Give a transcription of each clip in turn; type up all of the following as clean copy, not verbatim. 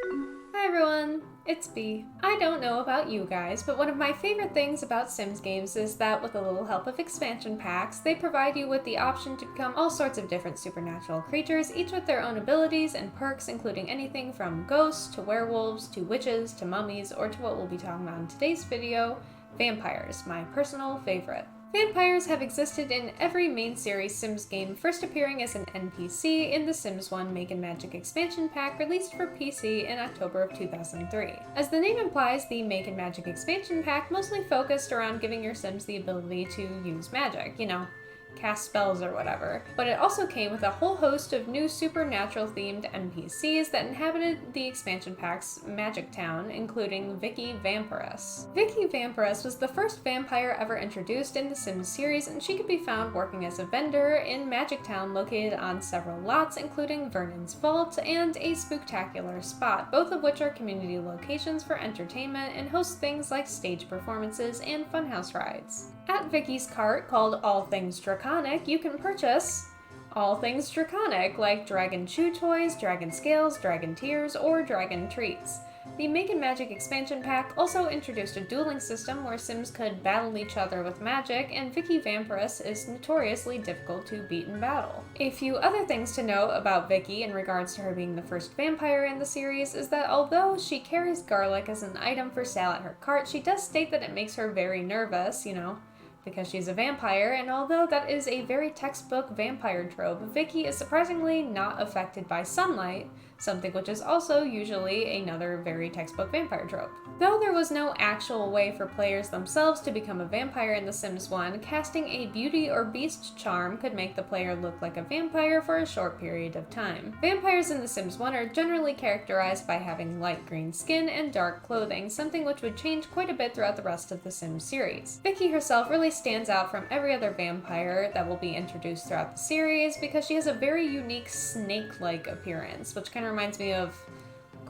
Hi everyone, it's Bea. I don't know about you guys, but one of my favorite things about Sims games is that with a little help of expansion packs, they provide you with the option to become all sorts of different supernatural creatures, each with their own abilities and perks, including anything from ghosts to werewolves to witches to mummies, or to what we'll be talking about in today's video, vampires, my personal favorite. Vampires have existed in every main series Sims game, first appearing as an NPC in the Sims 1 Makin Magic expansion pack released for PC in October of 2003. As the name implies, the Makin Magic expansion pack mostly focused around giving your Sims the ability to use magic, cast spells or whatever, but it also came with a whole host of new supernatural themed NPCs that inhabited the expansion pack's magic town, including Vicki Vampiress. Vicki Vampiress was the first vampire ever introduced in the Sims series, and she could be found working as a vendor in Magic Town located on several lots, including Vernon's Vault and a Spooktacular Spot, both of which are community locations for entertainment and host things like stage performances and funhouse rides. At Vicki's cart, called All Things Draconic, you can purchase all things draconic, like dragon chew toys, dragon scales, dragon tears, or dragon treats. The Makin Magic expansion pack also introduced a dueling system where Sims could battle each other with magic, and Vicki Vampiress is notoriously difficult to beat in battle. A few other things to note about Vicki in regards to her being the first vampire in the series is that although she carries garlic as an item for sale at her cart, she does state that it makes her very nervous, because she's a vampire, and although that is a very textbook vampire trope, Vicki is surprisingly not affected by sunlight, something which is also usually another very textbook vampire trope. Though there was no actual way for players themselves to become a vampire in The Sims 1, casting a beauty or beast charm could make the player look like a vampire for a short period of time. Vampires in The Sims 1 are generally characterized by having light green skin and dark clothing, something which would change quite a bit throughout the rest of the Sims series. Vicki herself really stands out from every other vampire that will be introduced throughout the series because she has a very unique snake-like appearance, which kind of reminds me of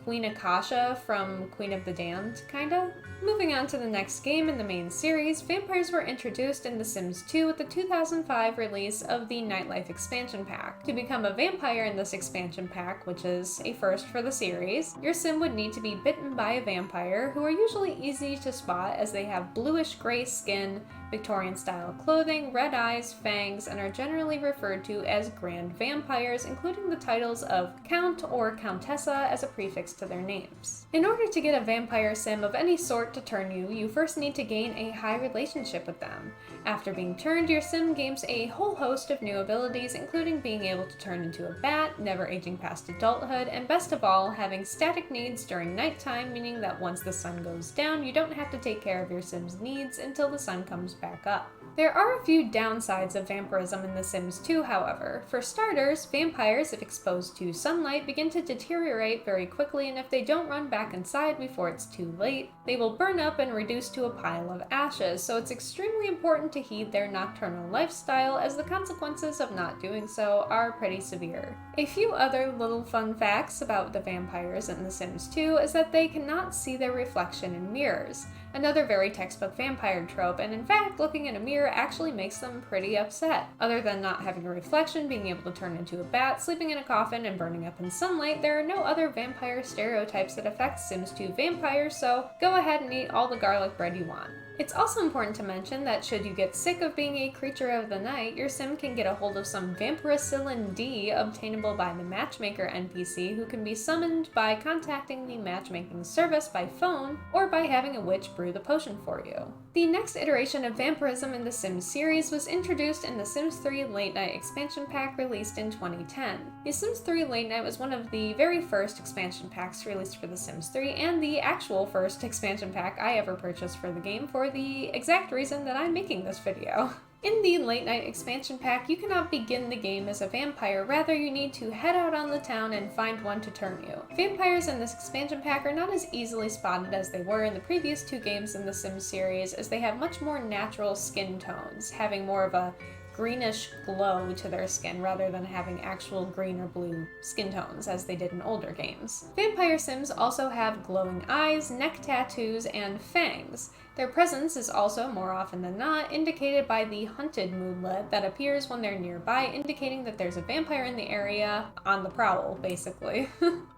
Queen Akasha from Queen of the Damned, kinda? Moving on to the next game in the main series, vampires were introduced in The Sims 2 with the 2005 release of the Nightlife expansion pack. To become a vampire in this expansion pack, which is a first for the series, your Sim would need to be bitten by a vampire, who are usually easy to spot as they have bluish-gray skin, Victorian-style clothing, red eyes, fangs, and are generally referred to as grand vampires, including the titles of Count or Countessa as a prefix to their names. In order to get a vampire Sim of any sort to turn you, you first need to gain a high relationship with them. After being turned, your Sim gains a whole host of new abilities, including being able to turn into a bat, never aging past adulthood, and best of all, having static needs during nighttime, meaning that once the sun goes down, you don't have to take care of your Sim's needs until the sun comes back up. There are a few downsides of vampirism in The Sims 2, however. For starters, vampires, if exposed to sunlight, begin to deteriorate very quickly, and if they don't run back inside before it's too late, they will burn up and reduce to a pile of ashes, so it's extremely important to heed their nocturnal lifestyle, as the consequences of not doing so are pretty severe. A few other little fun facts about the vampires in The Sims 2 is that they cannot see their reflection in mirrors, another very textbook vampire trope, and in fact, looking in a mirror actually makes them pretty upset. Other than not having a reflection, being able to turn into a bat, sleeping in a coffin, and burning up in sunlight, there are no other vampire stereotypes that affect Sims 2 vampires, so go ahead and eat all the garlic bread you want. It's also important to mention that should you get sick of being a creature of the night, your Sim can get a hold of some Vampiricillin D obtainable by the Matchmaker NPC, who can be summoned by contacting the matchmaking service by phone or by having a witch brew the potion for you. The next iteration of vampirism in the Sims series was introduced in the Sims 3 Late Night expansion pack released in 2010. The Sims 3 Late Night was one of the very first expansion packs released for the Sims 3 and the actual first expansion pack I ever purchased for the game for the exact reason that I'm making this video. In the Late Night expansion pack, you cannot begin the game as a vampire, rather you need to head out on the town and find one to turn you. Vampires in this expansion pack are not as easily spotted as they were in the previous two games in the Sims series, as they have much more natural skin tones, having more of a greenish glow to their skin rather than having actual green or blue skin tones as they did in older games. Vampire Sims also have glowing eyes, neck tattoos, and fangs. Their presence is also, more often than not, indicated by the hunted moodlet that appears when they're nearby, indicating that there's a vampire in the area, on the prowl, basically.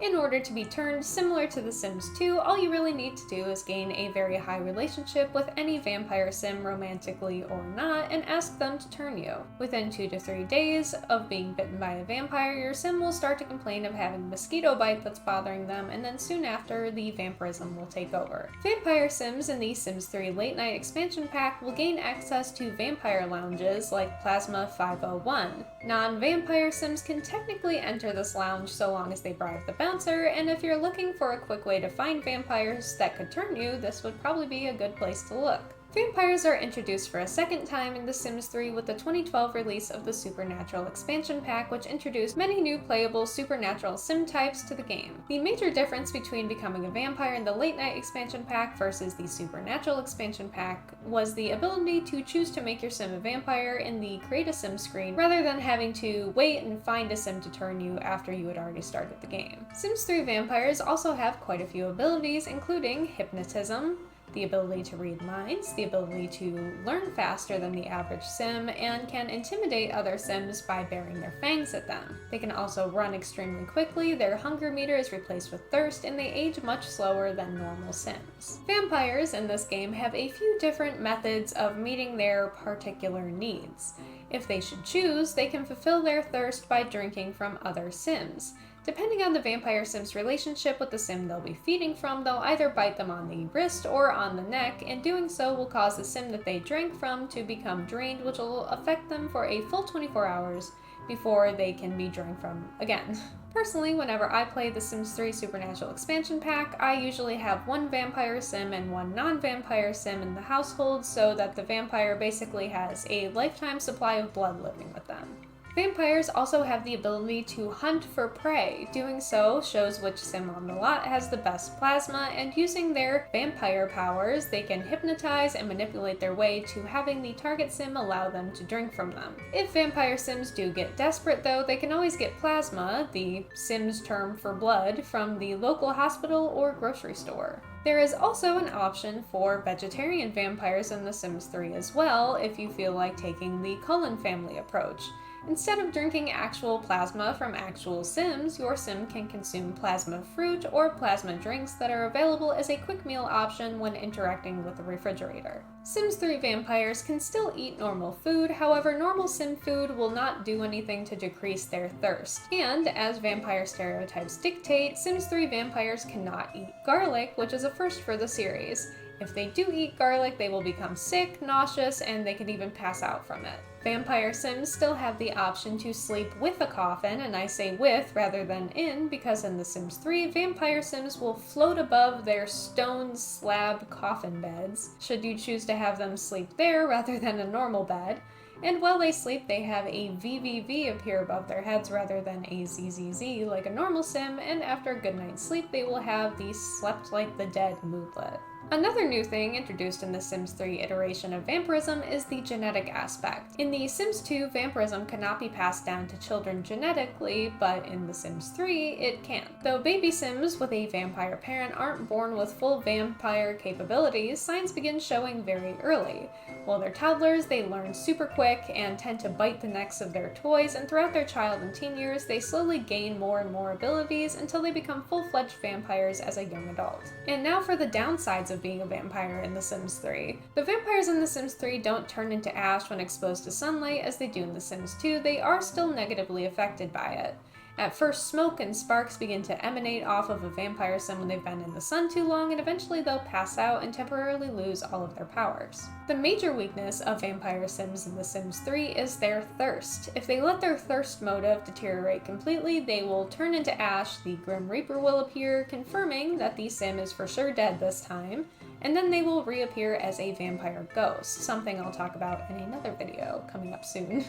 In order to be turned similar to The Sims 2, all you really need to do is gain a very high relationship with any vampire sim, romantically or not, and ask them to turn you. Within 2 to 3 days of being bitten by a vampire, your sim will start to complain of having a mosquito bite that's bothering them, and then soon after, the vampirism will take over. Vampire sims in the Sims 3 Late Night expansion pack will gain access to vampire lounges like Plasma 501. Non-vampire sims can technically enter this lounge so long as they bribe the bouncer, and if you're looking for a quick way to find vampires that could turn you, this would probably be a good place to look. Vampires are introduced for a second time in The Sims 3 with the 2012 release of the Supernatural expansion pack, which introduced many new playable supernatural sim types to the game. The major difference between becoming a vampire in the Late Night expansion pack versus the Supernatural expansion pack was the ability to choose to make your sim a vampire in the Create a Sim screen, rather than having to wait and find a sim to turn you after you had already started the game. Sims 3 vampires also have quite a few abilities, including hypnotism, the ability to read minds, the ability to learn faster than the average sim, and can intimidate other sims by baring their fangs at them. They can also run extremely quickly, their hunger meter is replaced with thirst, and they age much slower than normal sims. Vampires in this game have a few different methods of meeting their particular needs. If they should choose, they can fulfill their thirst by drinking from other sims. Depending on the vampire sim's relationship with the sim they'll be feeding from, they'll either bite them on the wrist or on the neck, and doing so will cause the sim that they drank from to become drained, which will affect them for a full 24 hours before they can be drank from again. Personally, whenever I play The Sims 3 Supernatural expansion pack, I usually have one vampire sim and one non-vampire sim in the household so that the vampire basically has a lifetime supply of blood living with them. Vampires also have the ability to hunt for prey. Doing so shows which sim on the lot has the best plasma, and using their vampire powers, they can hypnotize and manipulate their way to having the target sim allow them to drink from them. If vampire sims do get desperate though, they can always get plasma, the sim's term for blood, from the local hospital or grocery store. There is also an option for vegetarian vampires in The Sims 3 as well, if you feel like taking the Cullen family approach. Instead of drinking actual plasma from actual sims, your sim can consume plasma fruit or plasma drinks that are available as a quick meal option when interacting with the refrigerator. Sims 3 vampires can still eat normal food, however normal sim food will not do anything to decrease their thirst. And, as vampire stereotypes dictate, Sims 3 vampires cannot eat garlic, which is a first for the series. If they do eat garlic, they will become sick, nauseous, and they can even pass out from it. Vampire sims still have the option to sleep with a coffin, and I say with rather than in because in The Sims 3, vampire sims will float above their stone slab coffin beds, should you choose to have them sleep there rather than a normal bed. And while they sleep, they have a VVV appear above their heads rather than a ZZZ like a normal sim, and after a good night's sleep, they will have the slept like the dead moodlet. Another new thing introduced in the Sims 3 iteration of vampirism is the genetic aspect. In the Sims 2, vampirism cannot be passed down to children genetically, but in the Sims 3, it can. Though baby Sims with a vampire parent aren't born with full vampire capabilities, signs begin showing very early. While they're toddlers, they learn super quick and tend to bite the necks of their toys, and throughout their child and teen years, they slowly gain more and more abilities until they become full-fledged vampires as a young adult. And now for the downsides of being a vampire in The Sims 3. The vampires in The Sims 3 don't turn into ash when exposed to sunlight as they do in The Sims 2, they are still negatively affected by it. At first, smoke and sparks begin to emanate off of a vampire sim when they've been in the sun too long, and eventually they'll pass out and temporarily lose all of their powers. The major weakness of vampire sims in The Sims 3 is their thirst. If they let their thirst motive deteriorate completely, they will turn into ash, the Grim Reaper will appear, confirming that the sim is for sure dead this time, and then they will reappear as a vampire ghost, something I'll talk about in another video coming up soon.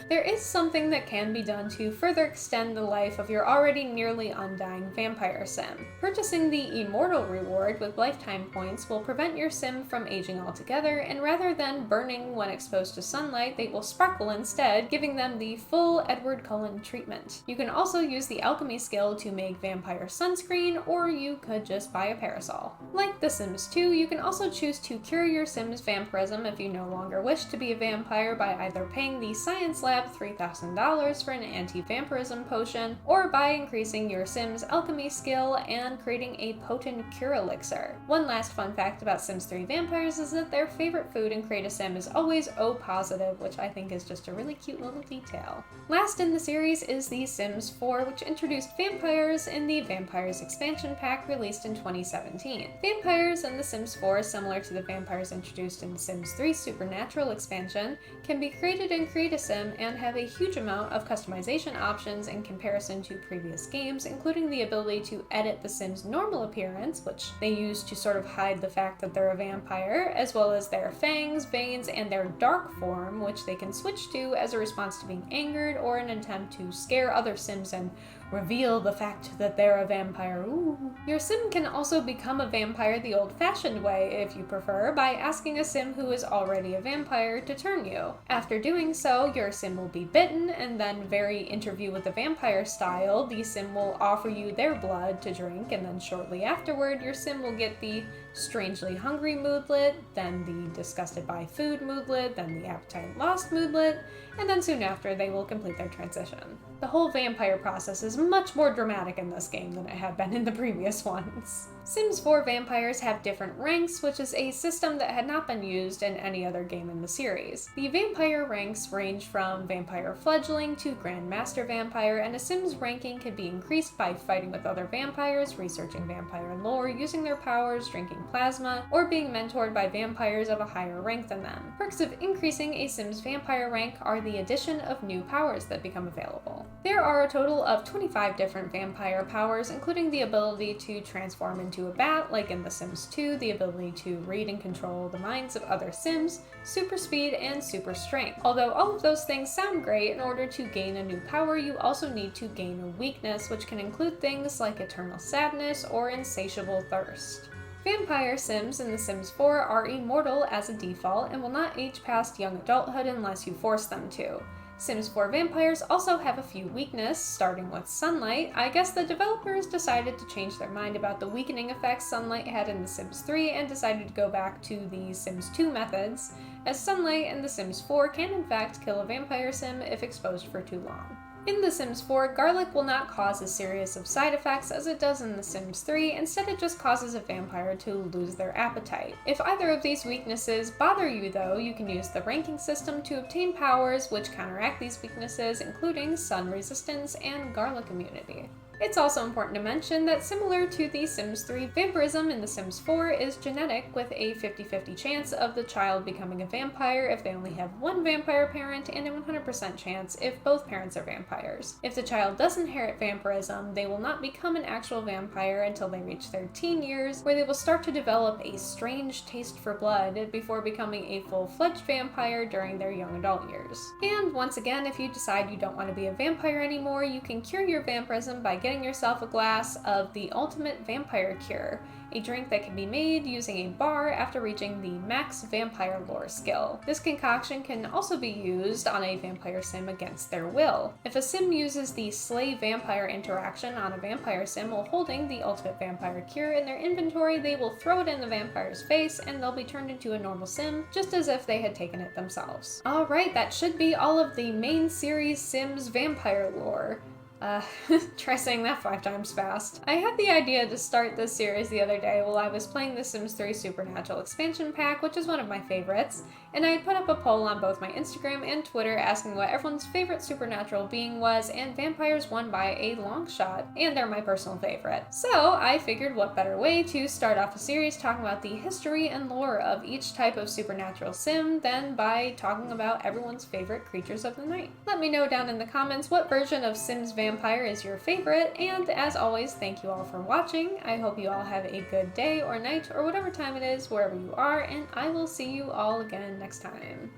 There is something that can be done to further extend the life of your already nearly undying vampire sim. Purchasing the Immortal reward with lifetime points will prevent your sim from aging altogether, and rather than burning when exposed to sunlight, they will sparkle instead, giving them the full Edward Cullen treatment. You can also use the alchemy skill to make vampire sunscreen, or you could just buy a parasol. Like The Sims 2, you can also choose to cure your Sim's vampirism if you no longer wish to be a vampire by either paying the Science Lab $3,000 for an anti-vampirism potion, or by increasing your Sim's alchemy skill and creating a potent cure elixir. One last fun fact about Sims 3 vampires is that their favorite food in Create a Sim is always O positive, which I think is just a really cute little detail. Last in the series is The Sims 4, which introduced vampires in the Vampires expansion pack released in 2017. Vampires in The Sims 4, similar to the vampires introduced in Sims 3 Supernatural expansion, can be created in Create a Sim and have a huge amount of customization options in comparison to previous games, including the ability to edit the Sims' normal appearance, which they use to sort of hide the fact that they're a vampire, as well as their fangs, veins, and their dark form, which they can switch to as a response to being angered or an attempt to scare other Sims and reveal the fact that they're a vampire. Ooh. Your Sim can also become a vampire the old-fashioned way, if you prefer, by asking a Sim who is already a vampire to turn you. After doing so, your Sim will be bitten, and then very Interview with the Vampire style, the Sim will offer you their blood to drink, and then shortly afterward, your Sim will get the strangely hungry moodlet, then the disgusted by food moodlet, then the appetite lost moodlet, and then soon after they will complete their transition. The whole vampire process is much more dramatic in this game than it had been in the previous ones. Sims 4 vampires have different ranks, which is a system that had not been used in any other game in the series. The vampire ranks range from vampire fledgling to grandmaster vampire, and a Sim's ranking can be increased by fighting with other vampires, researching vampire lore, using their powers, drinking plasma, or being mentored by vampires of a higher rank than them. Perks of increasing a Sim's vampire rank are the addition of new powers that become available. There are a total of 25 different vampire powers, including the ability to transform into a bat, like in The Sims 2, the ability to read and control the minds of other Sims, super speed, and super strength. Although all of those things sound great, in order to gain a new power, you also need to gain a weakness, which can include things like eternal sadness or insatiable thirst. Vampire Sims in The Sims 4 are immortal as a default and will not age past young adulthood unless you force them to. Sims 4 vampires also have a few weaknesses, starting with sunlight. I guess the developers decided to change their mind about the weakening effects sunlight had in The Sims 3 and decided to go back to the Sims 2 methods, as sunlight in The Sims 4 can in fact kill a vampire sim if exposed for too long. In The Sims 4, garlic will not cause a series of side effects as it does in The Sims 3, instead it just causes a vampire to lose their appetite. If either of these weaknesses bother you though, you can use the ranking system to obtain powers which counteract these weaknesses, including sun resistance and garlic immunity. It's also important to mention that similar to The Sims 3, vampirism in The Sims 4 is genetic, with a 50-50 chance of the child becoming a vampire if they only have one vampire parent, and a 100% chance if both parents are vampires. If the child does inherit vampirism, they will not become an actual vampire until they reach their teen years, where they will start to develop a strange taste for blood before becoming a full-fledged vampire during their young adult years. And once again, if you decide you don't want to be a vampire anymore, you can cure your vampirism by getting yourself a glass of the Ultimate Vampire Cure, a drink that can be made using a bar after reaching the Max Vampire Lore skill. This concoction can also be used on a vampire sim against their will. If a sim uses the Slay Vampire interaction on a vampire sim while holding the Ultimate Vampire Cure in their inventory, they will throw it in the vampire's face and they'll be turned into a normal sim, just as if they had taken it themselves. Alright, that should be all of the main series Sims vampire lore. Try saying that 5 times fast. I had the idea to start this series the other day while I was playing the Sims 3 Supernatural expansion pack, which is one of my favorites, and I had put up a poll on both my Instagram and Twitter asking what everyone's favorite supernatural being was, and vampires won by a long shot, and they're my personal favorite. So I figured what better way to start off a series talking about the history and lore of each type of supernatural sim than by talking about everyone's favorite creatures of the night. Let me know down in the comments what version of Sims Vampire is your favorite, and as always, thank you all for watching. I hope you all have a good day or night or whatever time it is wherever you are, and I will see you all again next time.